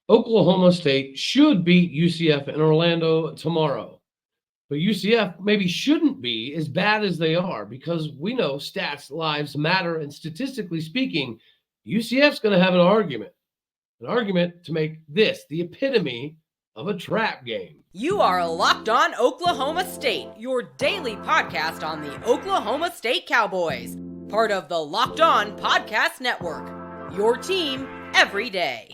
Oklahoma State should beat UCF in Orlando tomorrow. But UCF maybe shouldn't be as bad as they are because we know stats, lives matter. And statistically speaking, UCF's going to have an argument to make this the epitome of a trap game. You are Locked On Oklahoma State, your daily podcast on the Oklahoma State Cowboys, part of the Locked On Podcast Network, your team every day.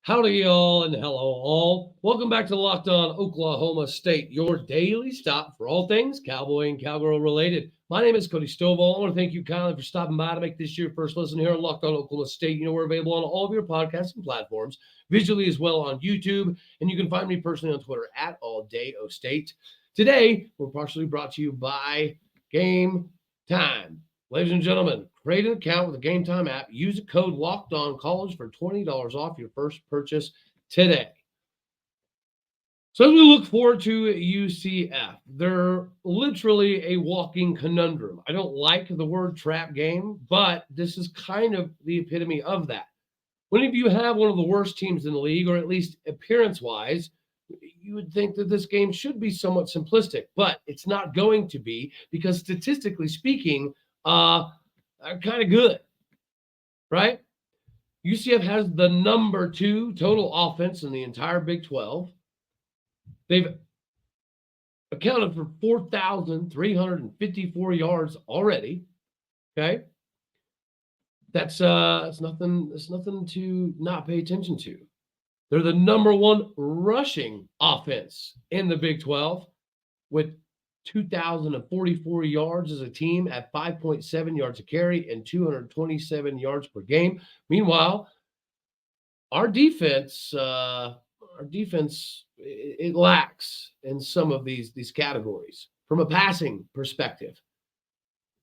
Howdy, y'all, and hello, all. Welcome back to Locked On Oklahoma State, your daily stop for all things Cowboy and Cowgirl related. My name is Cody Stovall. I want to thank you kindly for stopping by to make this your first listen here on Locked On Oklahoma State. You know, we're available on all of your podcasting platforms, visually as well on YouTube, and you can find me personally on Twitter at AllDayOState. Today, we're partially brought to you by Gametime. Ladies and gentlemen, create an account with the Gametime app. Use the code LOCKEDONCollege for $20 off your first purchase today. So as we look forward to UCF, they're literally a walking conundrum. I don't like the word trap game, but this is kind of the epitome of that. Whenever you have one of the worst teams in the league, or at least appearance-wise, you would think that this game should be somewhat simplistic, but it's not going to be because statistically speaking, are kind of good, right? UCF has the number 2 total offense in the entire Big 12. They've accounted for 4,354 yards already. Okay, that's nothing. It's nothing to not pay attention to. They're the number 1 rushing offense in the Big 12 with 2,044 yards as a team at 5.7 yards a carry and 227 yards per game. Meanwhile, our defense it lacks in some of these categories. From a passing perspective,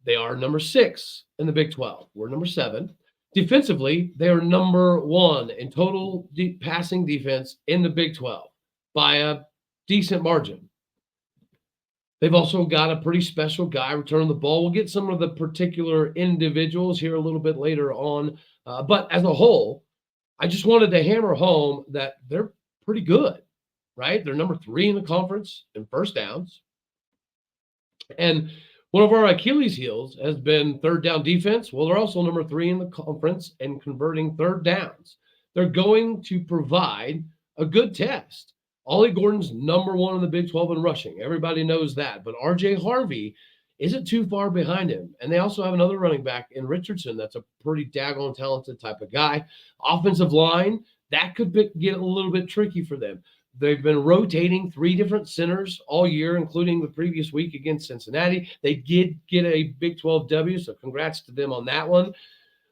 they are number 6 in the Big 12. We're number 7. Defensively, they are number 1 in total passing defense in the Big 12 by a decent margin. They've also got a pretty special guy returning the ball. We'll get some of the particular individuals here a little bit later on. But as a whole, I just wanted to hammer home that they're pretty good, right? They're number 3 in the conference in first downs. And one of our Achilles heels has been third down defense. Well, they're also number 3 in the conference in converting third downs. They're going to provide a good test. Ollie Gordon's number 1 in the Big 12 in rushing. Everybody knows that. But R.J. Harvey isn't too far behind him. And they also have another running back in Richardson that's a pretty daggone talented type of guy. Offensive line, that could get a little bit tricky for them. They've been rotating 3 different centers all year, including the previous week against Cincinnati. They did get a Big 12 W, so congrats to them on that one.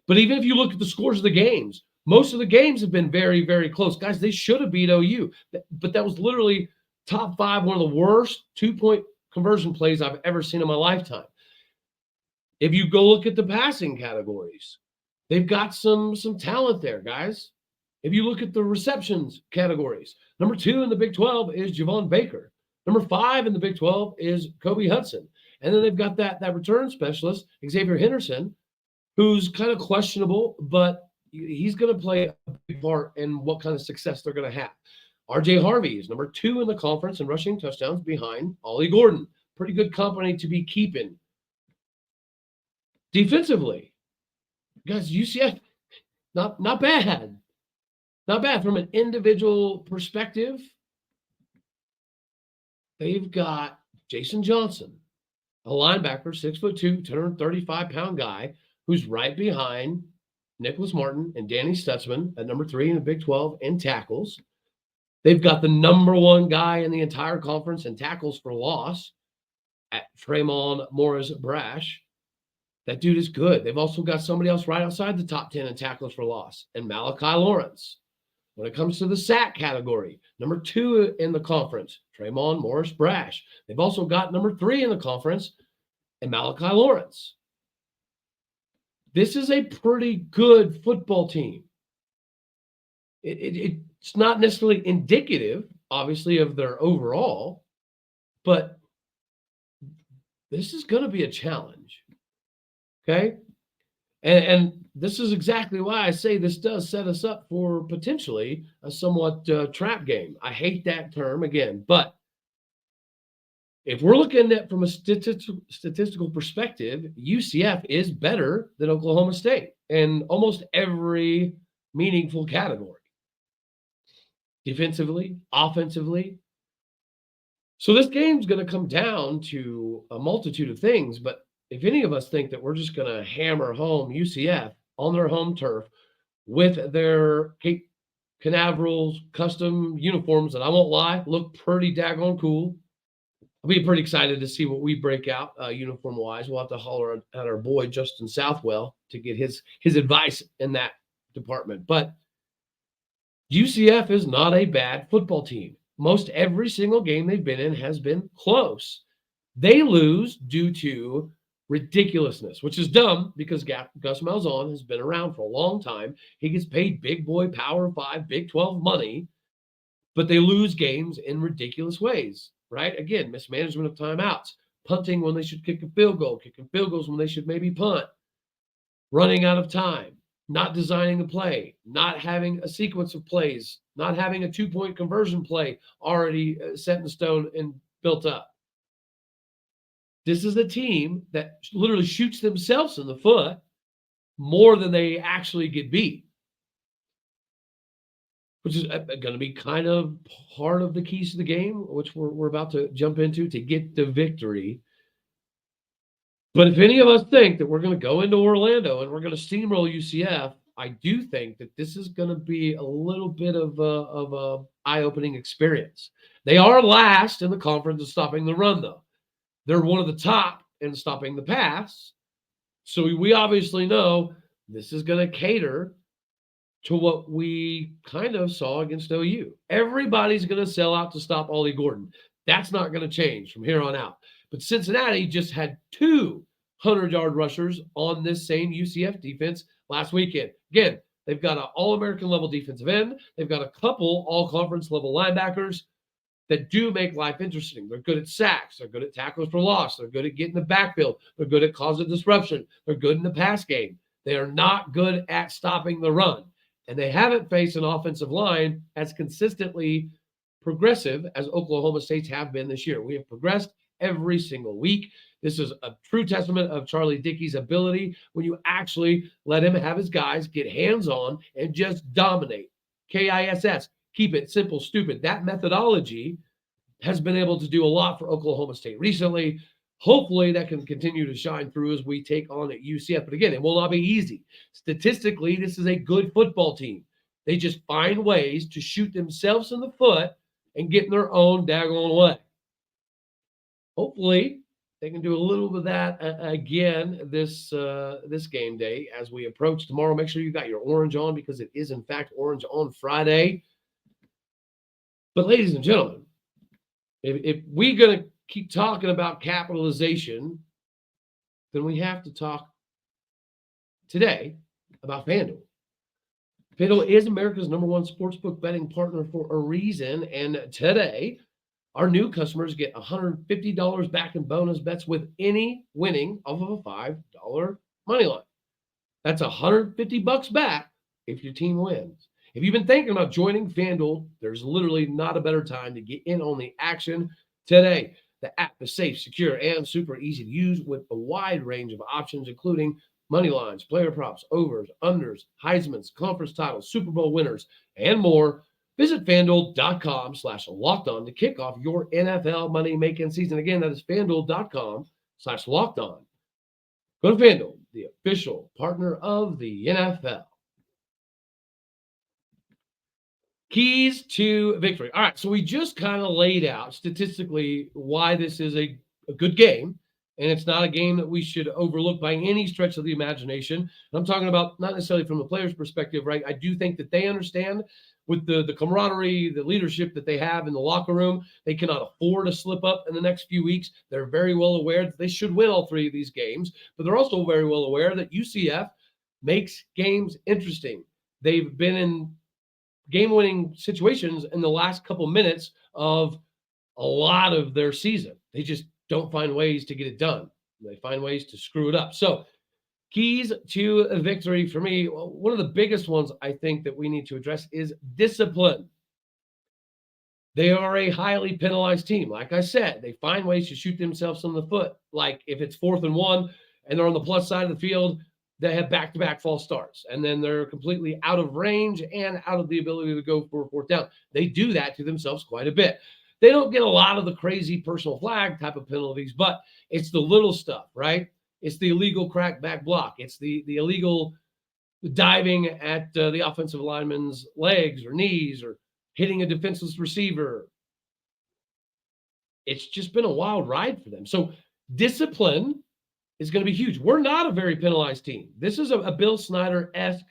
But even if you look at the scores of the games, most of the games have been very, very close. Guys, they should have beat OU. But that was literally top 5, one of the worst 2-point conversion plays I've ever seen in my lifetime. If you go look at the passing categories, they've got some talent there, guys. If you look at the receptions categories, number 2 in the Big 12 is Javon Baker. Number 5 in the Big 12 is Kobe Hudson. And then they've got that return specialist, Xavier Henderson, who's kind of questionable, but he's going to play a big part in what kind of success they're going to have. R.J. Harvey is number 2 in the conference in rushing touchdowns behind Ollie Gordon. Pretty good company to be keeping. Defensively, guys, UCF, not bad. Not bad from an individual perspective. They've got Jason Johnson, a linebacker, 6'2", 235-pound guy, who's right behind Nicholas Martin and Danny Stutzman at number 3 in the Big 12 in tackles. They've got the number 1 guy in the entire conference in tackles for loss at Tremon Morris-Brash. That dude is good. They've also got somebody else right outside the top 10 in tackles for loss, and Malachi Lawrence. When it comes to the sack category, number 2 in the conference, Tremon Morris-Brash. They've also got number 3 in the conference, and Malachi Lawrence. This is a pretty good football team. It's not necessarily indicative, obviously, of their overall, but this is going to be a challenge. Okay. And this is exactly why I say this does set us up for potentially a somewhat trap game. I hate that term again, but if we're looking at from a statistical perspective, UCF is better than Oklahoma State in almost every meaningful category. Defensively, offensively. So this game's going to come down to a multitude of things, but if any of us think that we're just going to hammer home UCF on their home turf with their Cape Canaveral's custom uniforms, and I won't lie, look pretty daggone cool. I'll be pretty excited to see what we break out uniform-wise. We'll have to holler at our boy Justin Southwell to get his advice in that department. But UCF is not a bad football team. Most every single game they've been in has been close. They lose due to ridiculousness, which is dumb because Gus Malzahn has been around for a long time. He gets paid big boy Power 5, Big 12 money, but they lose games in ridiculous ways, right? Again, mismanagement of timeouts, punting when they should kick a field goal, kicking field goals when they should maybe punt, running out of time, not designing a play, not having a sequence of plays, not having a 2-point conversion play already set in stone and built up. This is a team that literally shoots themselves in the foot more than they actually get beat, which is going to be kind of part of the keys to the game, which we're about to jump into to get the victory. But if any of us think that we're going to go into Orlando and we're going to steamroll UCF, I do think that this is going to be a little bit of a eye-opening experience. They are last in the conference in stopping the run, though. They're one of the top in stopping the pass. So we obviously know this is going to cater to what we kind of saw against OU. Everybody's going to sell out to stop Ollie Gordon. That's not going to change from here on out. But Cincinnati just had 2 100-yard rushers on this same UCF defense last weekend. Again, they've got an all-American level defensive end. They've got a couple all-conference level linebackers that do make life interesting. They're good at sacks. They're good at tackles for loss. They're good at getting the backfield. They're good at causing disruption. They're good in the pass game. They are not good at stopping the run. And they haven't faced an offensive line as consistently progressive as Oklahoma State's have been this year. We have progressed every single week. This is a true testament of Charlie Dickey's ability when you actually let him have his guys get hands-on and just dominate. KISS. Keep it simple, stupid. That methodology has been able to do a lot for Oklahoma State recently. Hopefully that can continue to shine through as we take on at UCF. But again, it will not be easy. Statistically, this is a good football team. They just find ways to shoot themselves in the foot and get in their own daggone way. Hopefully they can do a little bit of that again this game day as we approach tomorrow. Make sure you got your orange on because it is, in fact, orange on Friday. But ladies and gentlemen, if we're going to keep talking about capitalization, then we have to talk today about FanDuel. FanDuel is America's #1 sportsbook betting partner for a reason. And today, our new customers get $150 back in bonus bets with any winning off of a $5 money line. That's $150 back if your team wins. If you've been thinking about joining FanDuel, there's literally not a better time to get in on the action today. The app is safe, secure, and super easy to use with a wide range of options, including money lines, player props, overs, unders, Heisman's, conference titles, Super Bowl winners, and more. Visit FanDuel.com/lockedon to kick off your NFL money-making season. Again, that is FanDuel.com/lockedon. Go to FanDuel, the official partner of the NFL. Keys to victory. All right, so we just kind of laid out statistically why this is a good game, and it's not a game that we should overlook by any stretch of the imagination. And I'm talking about not necessarily from the player's perspective, right? I do think that they understand with the camaraderie, the leadership that they have in the locker room, they cannot afford to slip up in the next few weeks. They're very well aware that they should win all 3 of these games, but they're also very well aware that UCF makes games interesting. They've been in game-winning situations in the last couple minutes of a lot of their season. They just don't find ways to get it done. They find ways to screw it up. So keys to a victory for me, one of the biggest ones I think that we need to address is discipline. They are a highly penalized team. Like I said, they find ways to shoot themselves in the foot. Like if it's 4th and 1 and they're on the plus side of the field, they have back-to-back false starts. And then they're completely out of range and out of the ability to go for a 4th down. They do that to themselves quite a bit. They don't get a lot of the crazy personal flag type of penalties, but it's the little stuff, right? It's the illegal crackback block. It's the illegal diving at the offensive lineman's legs or knees or hitting a defenseless receiver. It's just been a wild ride for them. So discipline is going to be huge. We're not a very penalized team. This is a Bill Snyder-esque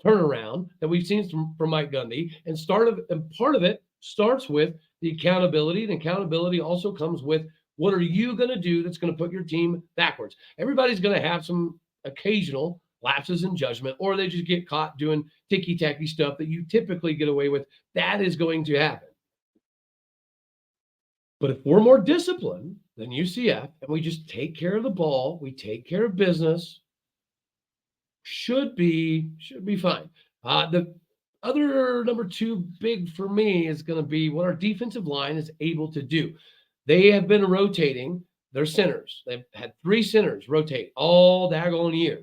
turnaround that we've seen from Mike Gundy. And part of it starts with the accountability. And accountability also comes with what are you going to do that's going to put your team backwards? Everybody's going to have some occasional lapses in judgment, or they just get caught doing ticky-tacky stuff that you typically get away with. That is going to happen. But if we're more disciplined than UCF and we just take care of the ball, we take care of business, should be fine. The other number 2 big for me is going to be what our defensive line is able to do. They have been rotating their centers. They've had 3 centers rotate all daggone year.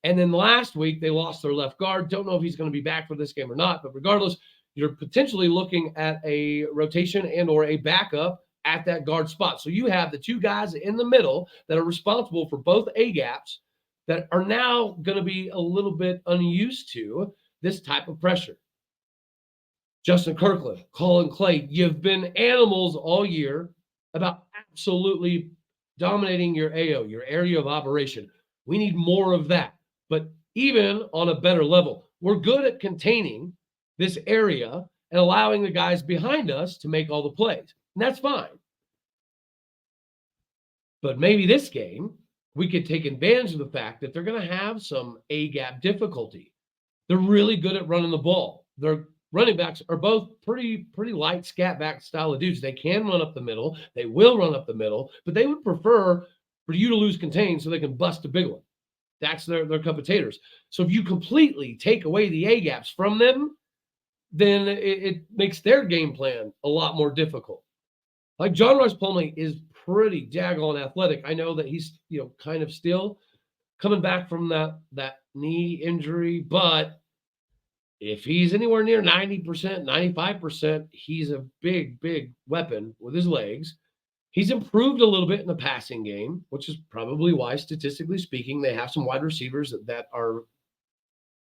And then last week, they lost their left guard. Don't know if he's going to be back for this game or not. But regardless, you're potentially looking at a rotation and or a backup at that guard spot. So you have the 2 guys in the middle that are responsible for both A-gaps that are now going to be a little bit unused to this type of pressure. Justin Kirkland, Colin Clay, you've been animals all year about absolutely dominating your AO, your area of operation. We need more of that. But even on a better level, we're good at containing this area and allowing the guys behind us to make all the plays. And that's fine. But maybe this game, we could take advantage of the fact that they're going to have some A-gap difficulty. They're really good at running the ball. Their running backs are both pretty light scat back style of dudes. They can run up the middle. They will run up the middle, but they would prefer for you to lose contain so they can bust a big one. That's their cup of taters. So if you completely take away the A-gaps from them, then it makes their game plan a lot more difficult. Like John Rice Plumlee is pretty daggone athletic. I know that he's kind of still coming back from that knee injury, but if he's anywhere near 90%, 95%, he's a big weapon with his legs. He's improved a little bit in the passing game, which is probably why, statistically speaking, they have some wide receivers that are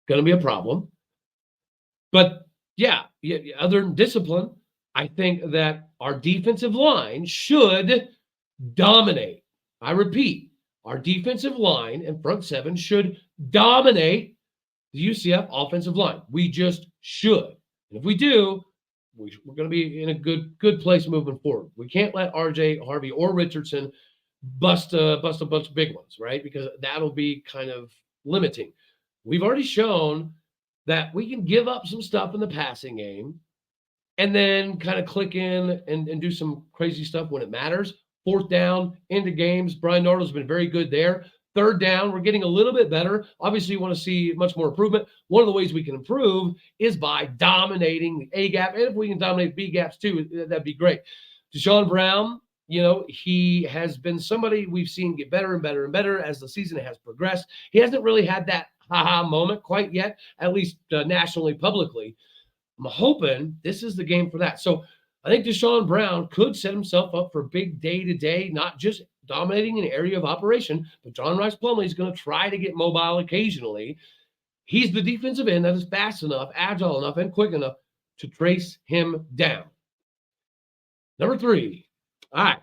going to be a problem. But yeah, other than discipline, I think that our defensive line should dominate. I repeat, our defensive line and front 7 should dominate the UCF offensive line. We just should. And if we do, we're going to be in a good place moving forward. We can't let RJ, Harvey, or Richardson bust a bunch of big ones, right? Because that'll be kind of limiting. We've already shown that we can give up some stuff in the passing game and then kind of click in and do some crazy stuff when it matters. 4th down, into games. Brian Nardo's been very good there. 3rd down, we're getting a little bit better. Obviously, you want to see much more improvement. One of the ways we can improve is by dominating the A-gap. And if we can dominate B-gaps too, that'd be great. Deshaun Brown, he has been somebody we've seen get better and better and better as the season has progressed. He hasn't really had that ha-ha moment quite yet, at least nationally, publicly. I'm hoping this is the game for that. So I think Deshaun Brown could set himself up for big day-to-day, not just dominating an area of operation, but John Rice Plumlee is going to try to get mobile occasionally. He's the defensive end that is fast enough, agile enough, and quick enough to trace him down. Number 3. All right.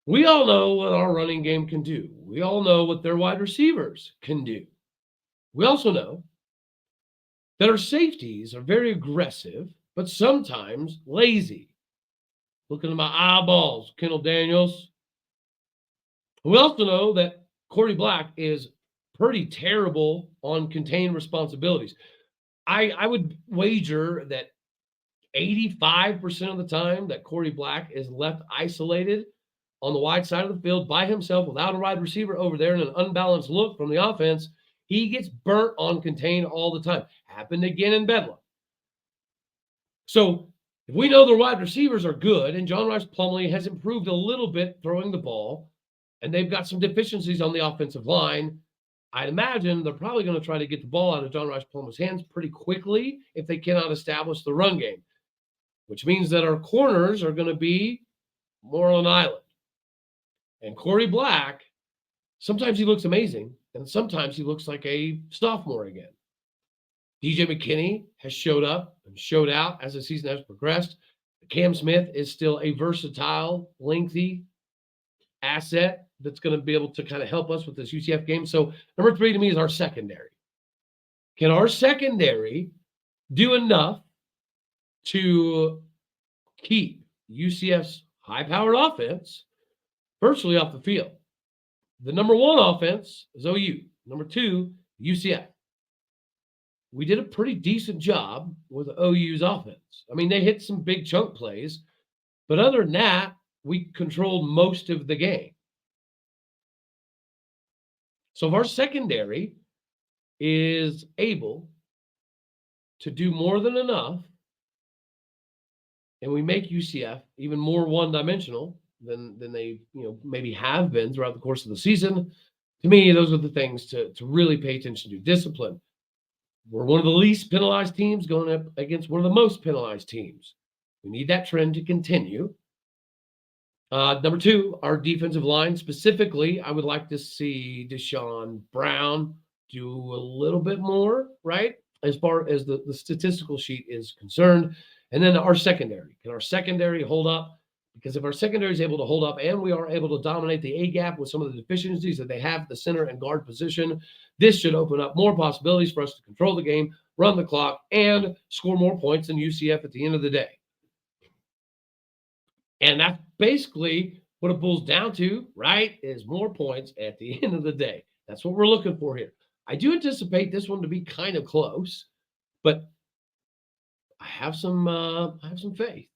We all know what our running game can do. We all know what their wide receivers can do. We also know that our safeties are very aggressive, but sometimes lazy. Looking at my eyeballs, Kendall Daniels. We also know that Corey Black is pretty terrible on contained responsibilities. I would wager that 85% of the time that Corey Black is left isolated on the wide side of the field by himself without a wide receiver over there and an unbalanced look from the offense, he gets burnt on contain all the time. Happened again in Bedlam. So if we know the wide receivers are good and John Rice Plumlee has improved a little bit throwing the ball, and they've got some deficiencies on the offensive line, I'd imagine they're probably going to try to get the ball out of John Rice Plumlee's hands pretty quickly if they cannot establish the run game, which means that our corners are going to be more on an island. And Corey Black, sometimes he looks amazing, and sometimes he looks like a sophomore again. DJ McKinney has showed up and showed out as the season has progressed. Cam Smith is still a versatile, lengthy asset that's going to be able to kind of help us with this UCF game. So number 3 to me is our secondary. Can our secondary do enough to keep UCF's high-powered offense virtually off the field? The number 1 offense is OU. Number 2, UCF. We did a pretty decent job with OU's offense. I mean, they hit some big chunk plays, but other than that, we controlled most of the game. So if our secondary is able to do more than enough, and we make UCF even more one-dimensional than they maybe have been throughout the course of the season, to me, those are the things to really pay attention to. Discipline. We're one of the least penalized teams going up against one of the most penalized teams. We need that trend to continue. Number 2, our defensive line. Specifically, I would like to see Deshaun Brown do a little bit more, right, as far as the statistical sheet is concerned. And then our secondary. Can our secondary hold up? Because if our secondary is able to hold up and we are able to dominate the A-gap with some of the deficiencies that they have at the center and guard position, this should open up more possibilities for us to control the game, run the clock, and score more points than UCF at the end of the day. And that's basically what it boils down to, right, is more points at the end of the day. That's what we're looking for here. I do anticipate this one to be kind of close, but I have some faith.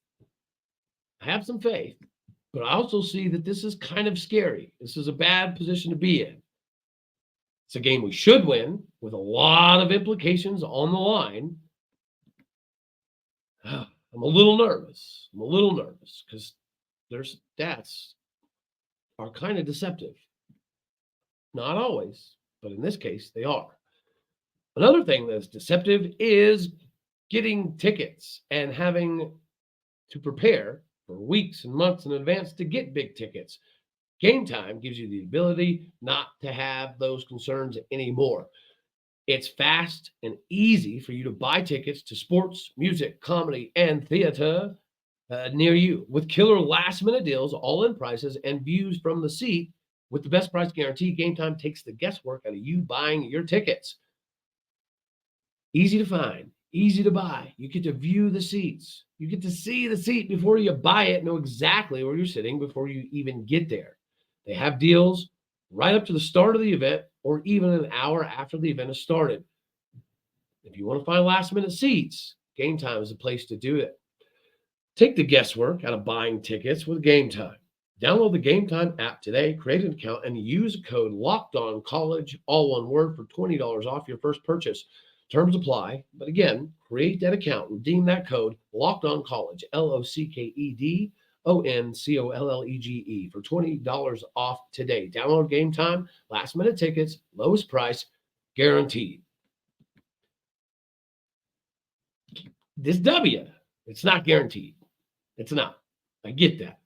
I have some faith, but I also see that this is kind of scary. This is a bad position to be in. It's a game we should win with a lot of implications on the line. I'm a little nervous. Because their stats are kind of deceptive. Not always, but in this case, they are. Another thing that's deceptive is getting tickets and having to prepare for weeks and months in advance to get big tickets. Gametime gives you the ability not to have those concerns anymore. It's fast and easy for you to buy tickets to sports, music, comedy, and theater near you with killer last-minute deals, all-in prices, and views from the seat. With the best price guarantee, Gametime takes the guesswork out of you buying your tickets. Easy to find, easy to buy. You get to view the seats. You get to see the seat before you buy it, know exactly where you're sitting before you even get there. They have deals right up to the start of the event or even an hour after the event has started. If you want to find last-minute seats, Gametime is the place to do it. Take the guesswork out of buying tickets with Gametime. Download the Gametime app today, create an account, and use code LOCKEDONCollege, all one word, for $20 off your first purchase. Terms apply. But again, create that account, redeem that code, LOCKEDONCollege, LOCKEDONCOLLEGE, for $20 off today. Download Gametime, last-minute tickets, lowest price, guaranteed. This W, it's not guaranteed. It's not. I get that.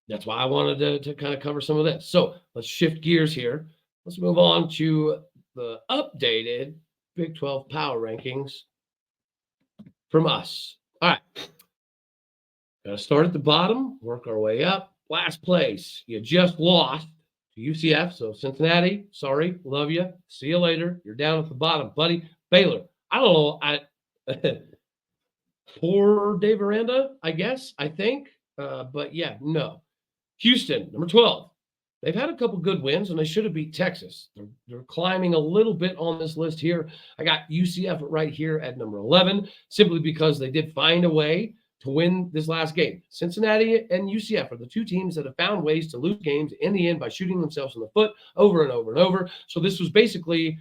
That's why I wanted to kind of cover some of this. So let's shift gears here. Let's move on to the updated Big 12 power rankings from us. All right. Got to start at the bottom, work our way up. Last place, you just lost to UCF. So Cincinnati, sorry, love you. See you later. You're down at the bottom, buddy. Baylor, I don't know. Poor Dave Aranda, I guess, I think. But yeah, no. Houston, number 12. they've had a couple good wins, and they should have beat Texas. They're climbing a little bit on this list here. I got UCF right here at number 11, simply because they did find a way to win this last game. Cincinnati and UCF are the two teams that have found ways to lose games in the end by shooting themselves in the foot over and over and over. So this was basically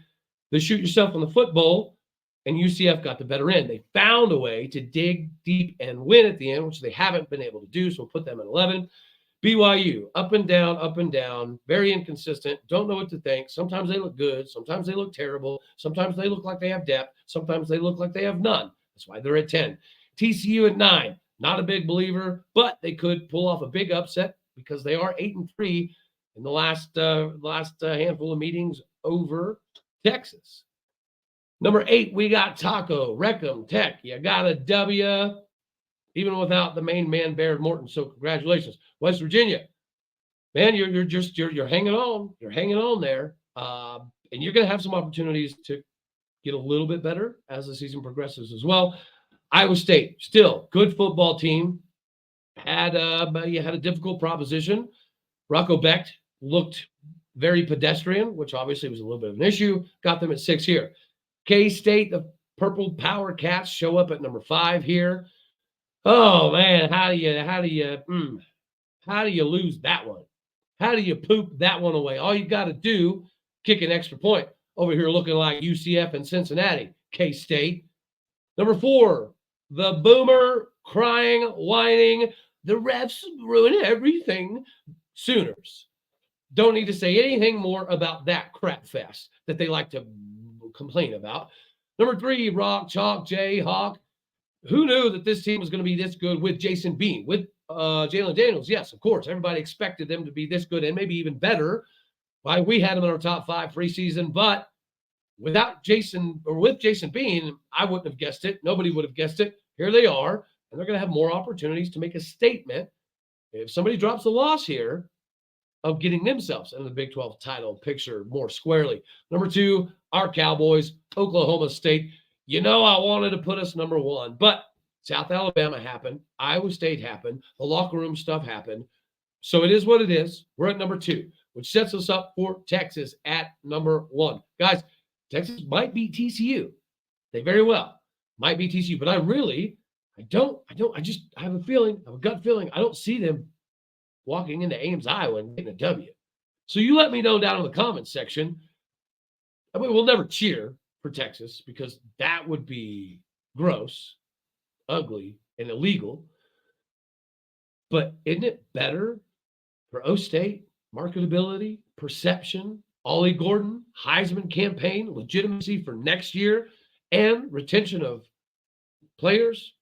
the shoot yourself in the foot bowl, and UCF got the better end. They found a way to dig deep and win at the end, which they haven't been able to do, so we'll put them at 11. BYU, up and down, very inconsistent, don't know what to think. Sometimes they look good, sometimes they look terrible, sometimes they look like they have depth, sometimes they look like they have none. That's why they're at 10. TCU at 9, not a big believer, but they could pull off a big upset because they are 8-3 in the last handful of meetings over Texas. Number 8, we got Taco, Wreckham Tech. You got a W, even without the main man, Baird Morton. So congratulations. West Virginia, man, you're hanging on. You're hanging on there. And you're going to have some opportunities to get a little bit better as the season progresses as well. Iowa State, still good football team. Had a difficult proposition. Rocco Becht looked very pedestrian, which obviously was a little bit of an issue. Got them at 6 here. K-State, the Purple Power Cats, show up at number 5 here. Oh man, how do you lose that one? How do you poop that one away? All you got to do, kick an extra point. Over here looking like UCF and Cincinnati. K-State. Number 4, the boomer crying, whining, the refs ruin everything. Sooners. Don't need to say anything more about that crap fest that they like to complain about. Number 3, Rock, Chalk, Jayhawk. Who knew that this team was going to be this good with Jason Bean, with Jalen Daniels? Yes, of course. Everybody expected them to be this good and maybe even better. Why we had them in our top 5 preseason, but without Jason or with Jason Bean, I wouldn't have guessed it. Nobody would have guessed it. Here they are, and they're going to have more opportunities to make a statement if somebody drops a loss here of getting themselves in the Big 12 title picture more squarely. Number 2, our Cowboys, Oklahoma State. You know, I wanted to put us number 1, but South Alabama happened. Iowa State happened. The locker room stuff happened. So it is what it is. We're at number 2, which sets us up for Texas at number 1. Guys, Texas might beat TCU. They very well might beat TCU, but I have a feeling, I have a gut feeling, I don't see them walking into Ames, Iowa and getting a W. So you let me know down in the comments section. I mean, we'll never cheer for Texas because that would be gross, ugly, and illegal. But isn't it better for O State, marketability, perception, Ollie Gordon, Heisman campaign, legitimacy for next year, and retention of players,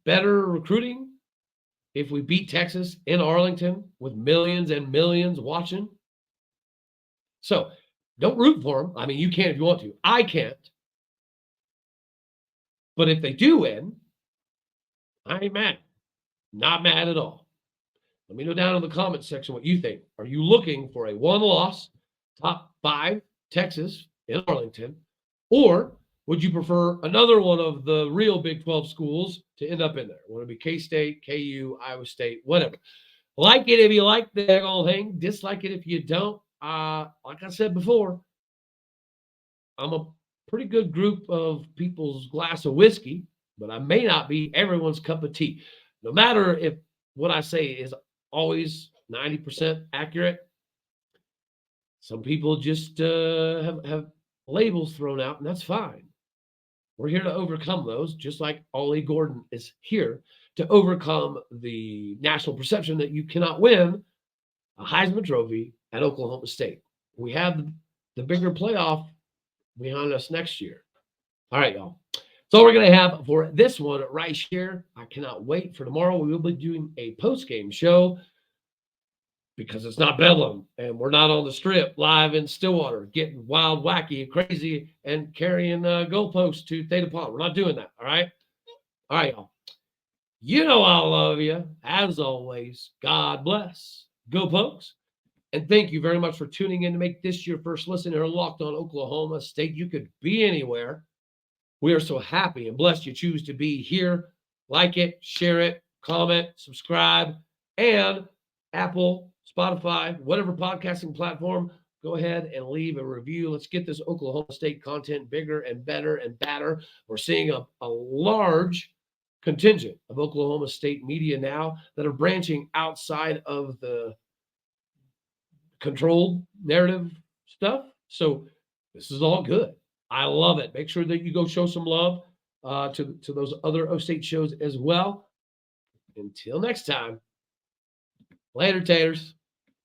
better recruiting if we beat Texas in Arlington with millions and millions watching? So don't root for them. I mean, you can if you want to. I can't. But if they do win, I ain't mad. Not mad at all. Let me know down in the comments section what you think. Are you looking for a one-loss top 5 Texas in Arlington, or would you prefer another one of the real Big 12 schools to end up in there? Want to be K-State, KU, Iowa State, whatever. Like it if you like the whole thing. Dislike it if you don't. Like I said before, I'm a pretty good group of people's glass of whiskey, but I may not be everyone's cup of tea. No matter if what I say is always 90% accurate, some people just have labels thrown out, and that's fine. We're here to overcome those, just like Ollie Gordon is here to overcome the national perception that you cannot win a Heisman Trophy at Oklahoma State. We have the bigger playoff behind us next year. All right, y'all. That's all we're going to have for this one right here. I cannot wait for tomorrow. We will be doing a post-game show because it's not Bedlam and we're not on the Strip live in Stillwater getting wild, wacky, crazy, and carrying goalposts to Theta Pond. We're not doing that, all right? All right, y'all. You know I love you. As always, God bless. Go Pokes. And thank you very much for tuning in to make this your first listen here on Locked On Oklahoma State. You could be anywhere. We are so happy and blessed you choose to be here. Like it, share it, comment, subscribe, and Apple, Spotify, whatever podcasting platform, go ahead and leave a review. Let's get this Oklahoma State content bigger and better and badder. We're seeing a large contingent of Oklahoma State media now that are branching outside of the controlled narrative stuff. So this is all good. I love it. Make sure that you go show some love to those other O State shows as well. Until next time, later, taters.